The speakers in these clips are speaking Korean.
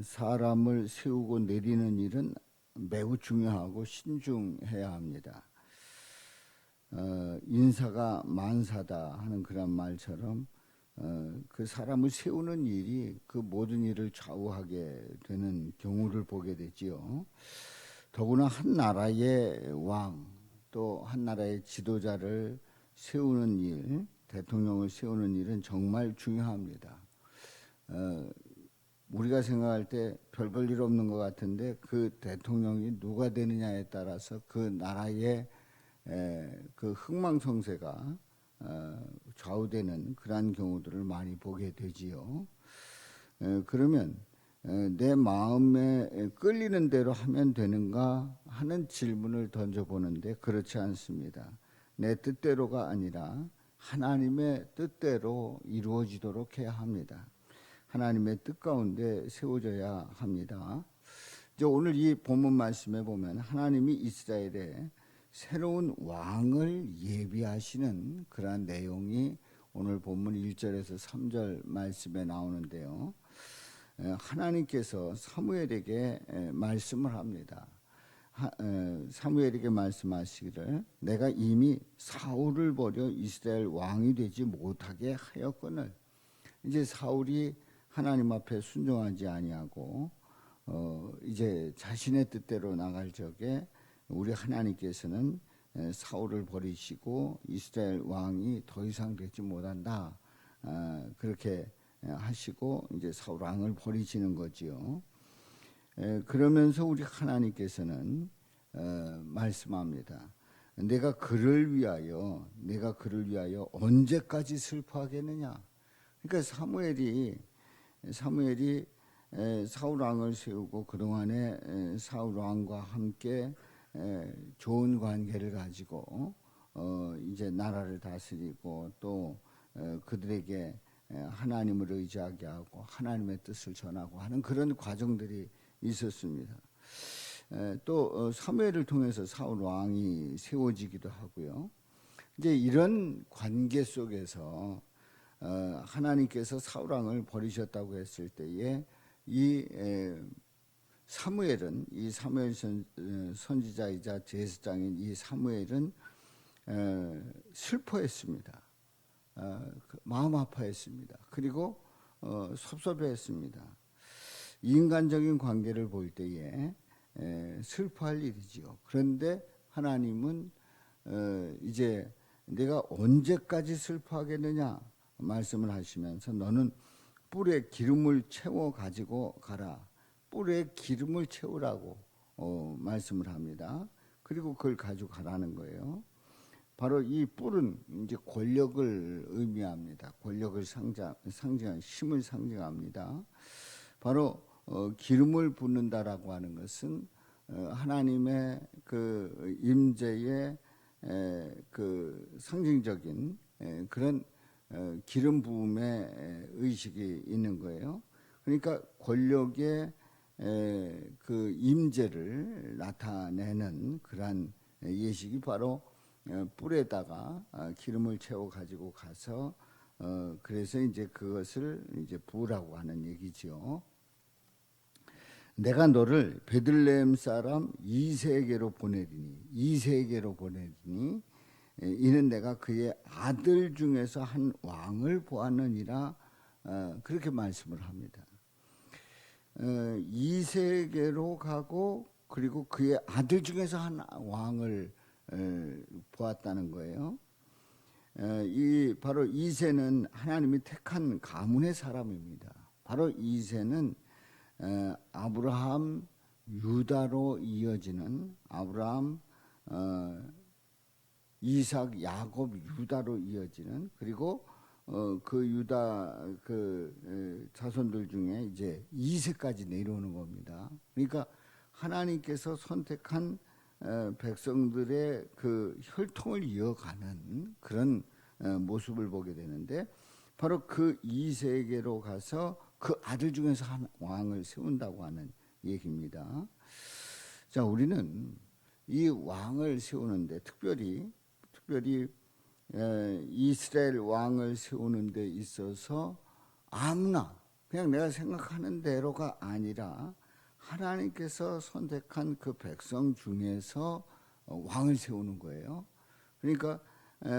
사람을 세우고 내리는 일은 매우 중요하고 신중해야 합니다. 인사가 만사다 하는 그런 말처럼 그 사람을 세우는 일이 그 모든 일을 좌우하게 되는 경우를 보게 되지요. 더구나 한 나라의 왕, 또 한 나라의 지도자를 세우는 일, 대통령을 세우는 일은 정말 중요합니다. 우리가 생각할 때 별볼 일 없는 것 같은데 그 대통령이 누가 되느냐에 따라서 그 나라의 그 흥망성쇠가 좌우되는 그러한 경우들을 많이 보게 되지요. 그러면 내 마음에 끌리는 대로 하면 되는가 하는 질문을 던져보는데 그렇지 않습니다. 내 뜻대로가 아니라 하나님의 뜻대로 이루어지도록 해야 합니다. 하나님의 뜻 가운데 세워져야 합니다. 이제 오늘 이 본문 말씀에 보면 하나님이 이스라엘에 새로운 왕을 예비하시는 그러한 내용이 오늘 본문 1절에서 3절 말씀에 나오는데요. 하나님께서 사무엘에게 말씀을 합니다. 사무엘에게 말씀하시기를 내가 이미 사울을 버려 이스라엘 왕이 되지 못하게 하였거늘. 이제 사울이 하나님 앞에 순종하지 아니하고 이제 자신의 뜻대로 나갈 적에 우리 하나님께서는 사울을 버리시고 이스라엘 왕이 더 이상 되지 못한다. 그렇게 하시고 이제 사울 왕을 버리시는 거지요. 그러면서 우리 하나님께서는 말씀합니다. 내가 그를 위하여 언제까지 슬퍼하겠느냐. 그러니까 사무엘이 사울 왕을 세우고 그동안에 사울 왕과 함께 좋은 관계를 가지고 이제 나라를 다스리고 또 그들에게 하나님을 의지하게 하고 하나님의 뜻을 전하고 하는 그런 과정들이 있었습니다. 또 사무엘을 통해서 사울 왕이 세워지기도 하고요. 이제 이런 관계 속에서 하나님께서 사울 왕을 버리셨다고 했을 때에 이 사무엘은 이 사무엘 선지자이자 제사장인 이 사무엘은 슬퍼했습니다. 마음 아파했습니다. 그리고 섭섭해했습니다. 인간적인 관계를 볼 때에 슬퍼할 일이지요. 그런데 하나님은 이제 내가 언제까지 슬퍼하겠느냐 말씀을 하시면서 너는 뿔에 기름을 채워 가지고 가라. 뿔에 기름을 채우라고 말씀을 합니다. 그리고 그걸 가지고 가라는 거예요. 바로 이 뿔은 이제 권력을 의미합니다. 권력을 상징한 힘을 상징합니다. 바로 기름을 붓는다라고 하는 것은 하나님의 그 임재의 그 상징적인 그런 기름 부음의 의식이 있는 거예요. 그러니까 권력의 그 임재를 나타내는 그러한 예식이 바로 뿔에다가 기름을 채워 가지고 가서 그래서 이제 그것을 이제 부으라고 하는 얘기지요. 내가 너를 베들레헴 사람 이새에게로 보내리니 이는 내가 그의 아들 중에서 한 왕을 보았느니라. 그렇게 말씀을 합니다. 이새에게로 가고 그리고 그의 아들 중에서 한 왕을 보았다는 거예요. 바로 이새는 하나님이 택한 가문의 사람입니다. 바로 이새는 아브라함 유다로 이어지는 아브라함 이삭 야곱 유다로 이어지는 그리고 그 유다 그 자손들 중에 이제 이새까지 내려오는 겁니다. 그러니까 하나님께서 선택한 백성들의 그 혈통을 이어가는 그런 모습을 보게 되는데 바로 그 이새에게로 가서 그 아들 중에서 한 왕을 세운다고 하는 얘기입니다. 자, 우리는 이 왕을 세우는데 특별히 이스라엘 왕을 세우는 데 있어서 아무나 그냥 내가 생각하는 대로가 아니라 하나님께서 선택한 그 백성 중에서 왕을 세우는 거예요. 그러니까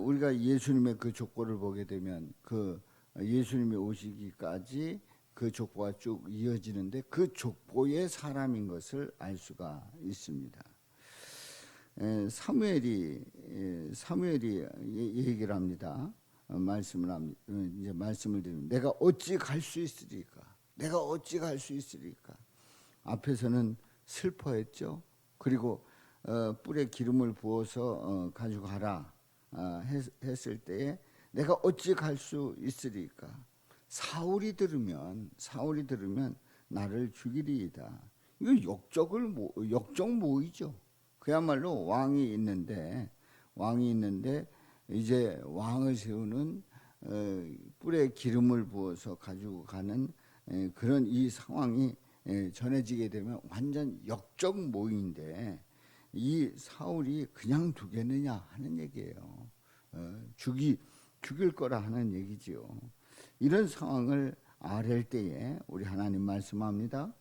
우리가 예수님의 그 족보를 보게 되면 그 예수님이 오시기까지 그 족보가 쭉 이어지는데 그 족보의 사람인 것을 알 수가 있습니다. 사무엘이 얘기를 합니다. 말씀을 드리면 내가 어찌 갈 수 있으리까? 내가 어찌 갈 수 있으리까? 앞에서는 슬퍼했죠. 그리고 뿔에 기름을 부어서 가지고 가라 했을 때에 내가 어찌 갈 수 있으리까? 사울이 들으면 나를 죽이리이다. 이거 역적모이죠. 그야말로 왕이 있는데 이제 왕을 세우는 뿔에 기름을 부어서 가지고 가는 그런 이 상황이 전해지게 되면 완전 역적모인데 이 사울이 그냥 두겠느냐 하는 얘기예요. 죽일 거라 하는 얘기지요. 이런 상황을 아랠 때에 우리 하나님 말씀합니다.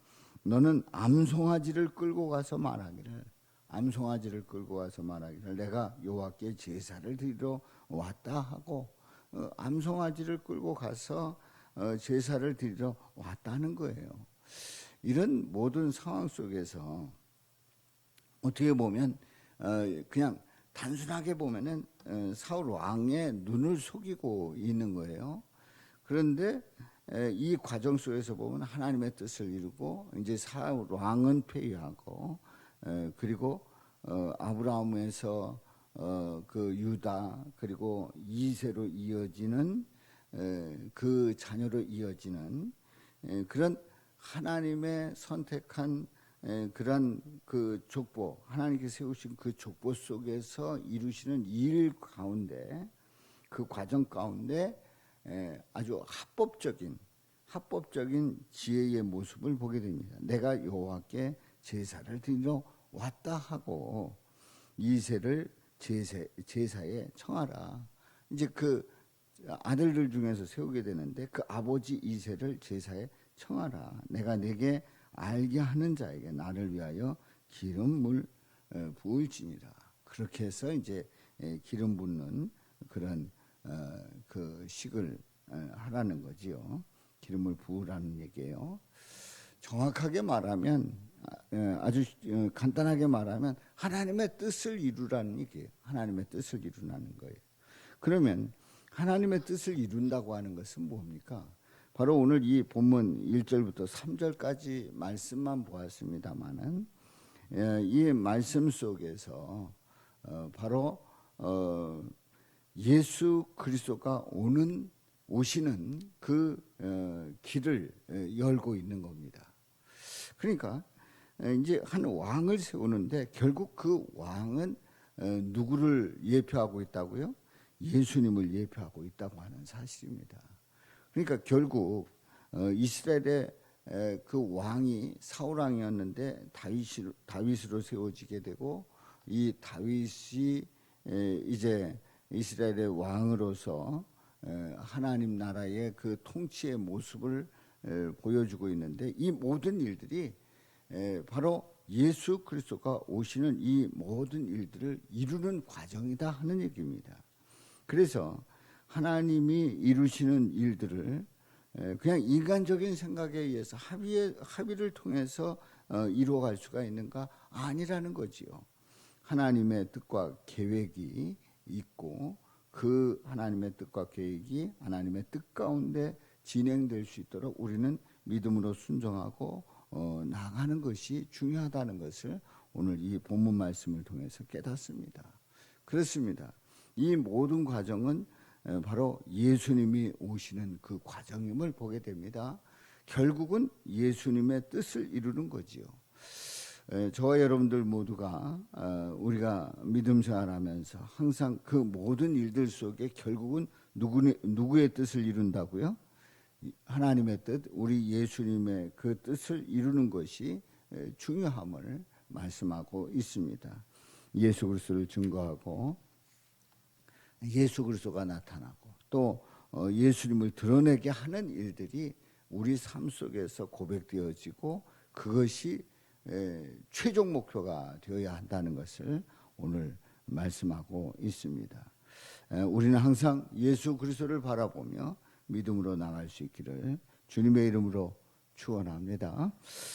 너는 암송아지를 끌고 가서 말하기를 내가 여호와께 제사를 드리러 왔다 하고 암송아지를 끌고 가서 제사를 드리러 왔다는 거예요. 이런 모든 상황 속에서 어떻게 보면 그냥 단순하게 보면은 사울 왕의 눈을 속이고 있는 거예요. 그런데 이 과정 속에서 보면 하나님의 뜻을 이루고 이제 사울 왕은 폐위하고 그리고 아브라함에서 그 유다 그리고 이세로 이어지는 그 자녀로 이어지는 그런 하나님의 선택한 그런 그 족보, 하나님께 세우신 그 족보 속에서 이루시는 일 가운데 그 과정 가운데 아주 합법적인 지혜의 모습을 보게 됩니다. 내가 여호와께 제사를 드리러 왔다 하고 이새를 제사에 청하라. 이제 그 아들들 중에서 세우게 되는데 그 아버지 이새를 제사에 청하라. 내가 내게 알게 하는 자에게 나를 위하여 기름을 부을지니라. 그렇게 해서 이제 기름 붓는 그런 그 식을 하라는 거지요. 기름을 부으라는 얘기예요. 정확하게 말하면 아주 간단하게 말하면 하나님의 뜻을 이루라는 얘기예요. 하나님의 뜻을 이루라는 거예요. 그러면 하나님의 뜻을 이룬다고 하는 것은 뭡니까? 바로 오늘 이 본문 1절부터 3절까지 말씀만 보았습니다마는 이 말씀 속에서 바로 예수 그리스도가 오시는 그 길을 열고 있는 겁니다. 그러니까 이제 한 왕을 세우는데 결국 그 왕은 누구를 예표하고 있다고요? 예수님을 예표하고 있다고 하는 사실입니다. 그러니까 결국 이스라엘의 그 왕이 사울 왕이었는데 다윗으로 세워지게 되고 이 다윗이 이제 이스라엘의 왕으로서 하나님 나라의 그 통치의 모습을 보여주고 있는데 이 모든 일들이 바로 예수 그리스도가 오시는 이 모든 일들을 이루는 과정이다 하는 얘기입니다. 그래서 하나님이 이루시는 일들을 그냥 인간적인 생각에 의해서 합의를 통해서 이루어갈 수가 있는가? 아니라는 거지요. 하나님의 뜻과 계획이 있고 그 하나님의 뜻과 계획이 하나님의 뜻 가운데 진행될 수 있도록 우리는 믿음으로 순종하고 나가는 것이 중요하다는 것을 오늘 이 본문 말씀을 통해서 깨닫습니다. 그렇습니다. 이 모든 과정은 바로 예수님이 오시는 그 과정임을 보게 됩니다. 결국은 예수님의 뜻을 이루는 거지요. 저와 여러분들 모두가 우리가 믿음 생활하면서 항상 그 모든 일들 속에 결국은 누구의 뜻을 이룬다고요? 하나님의 뜻, 우리 예수님의 그 뜻을 이루는 것이 중요함을 말씀하고 있습니다. 예수 그리스도를 증거하고 예수 그리스도가 나타나고 또 예수님을 드러내게 하는 일들이 우리 삶 속에서 고백되어지고 그것이 최종 목표가 되어야 한다는 것을 오늘 말씀하고 있습니다. 우리는 항상 예수 그리스도를 바라보며 믿음으로 나갈 수 있기를 주님의 이름으로 축원합니다.